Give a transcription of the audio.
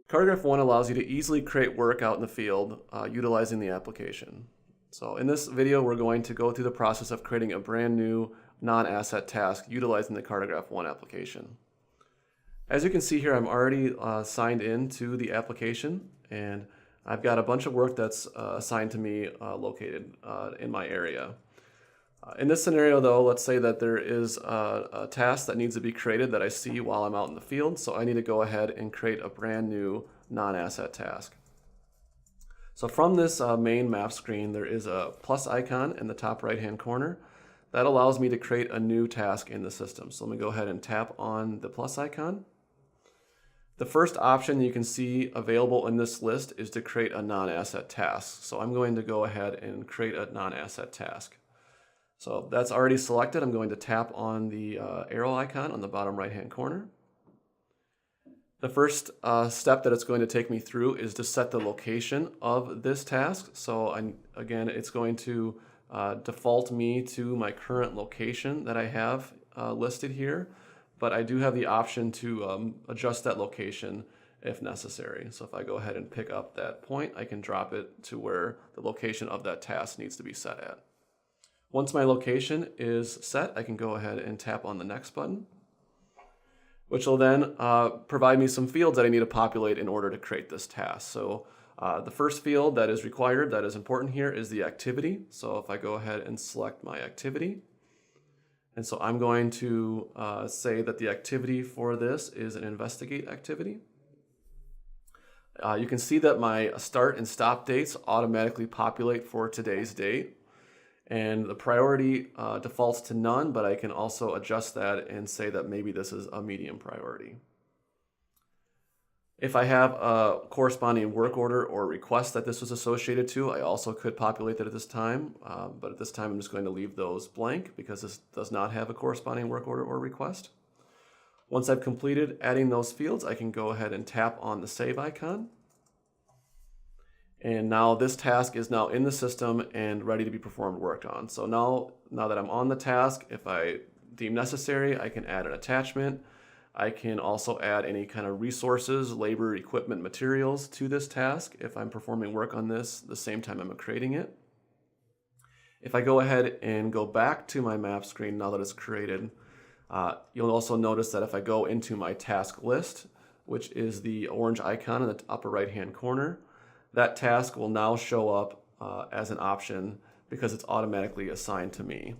Cartegraph One allows you to easily create work out in the field utilizing the application. So in this video, we're going to go through the process of creating a brand new non-asset task utilizing the Cartegraph One application. As you can see here, I'm already signed in to the application, and I've got a bunch of work that's assigned to me located in my area. In this scenario though, let's say that there is a task that needs to be created that I see while I'm out in the field, so I need to go ahead and create a brand new non-asset task. So from this main map screen, there is a plus icon in the top right hand corner that allows me to create a new task in the system. So let me go ahead and tap on the plus icon. The first option you can see available in this list is to create a non-asset task. So I'm going to go ahead and create a non-asset task. So that's already selected. I'm going to tap on the arrow icon on the bottom right hand corner. The first step that it's going to take me through is to set the location of this task. So again, it's going to default me to my current location that I have listed here, but I do have the option to adjust that location if necessary. So if I go ahead and pick up that point, I can drop it to where the location of that task needs to be set at. Once my location is set, I can go ahead and tap on the next button, which will then provide me some fields that I need to populate in order to create this task. So the first field that is required, that is important here, is the activity. So if I go ahead and select my activity, and so I'm going to say that the activity for this is an investigate activity. You can see that my start and stop dates automatically populate for today's date. And the priority defaults to none, but I can also adjust that and say that maybe this is a medium priority. If I have a corresponding work order or request that this was associated to, I also could populate that at this time, but at this time I'm just going to leave those blank because this does not have a corresponding work order or request. Once I've completed adding those fields, I can go ahead and tap on the save icon. And now this task is now in the system and ready to be performed, worked on. So now that I'm on the task, if I deem necessary, I can add an attachment. I can also add any kind of resources, labor, equipment, materials to this task if I'm performing work on this the same time I'm creating it. If I go ahead and go back to my map screen now that it's created, you'll also notice that if I go into my task list, which is the orange icon in the upper right hand corner, that task will now show up as an option because it's automatically assigned to me.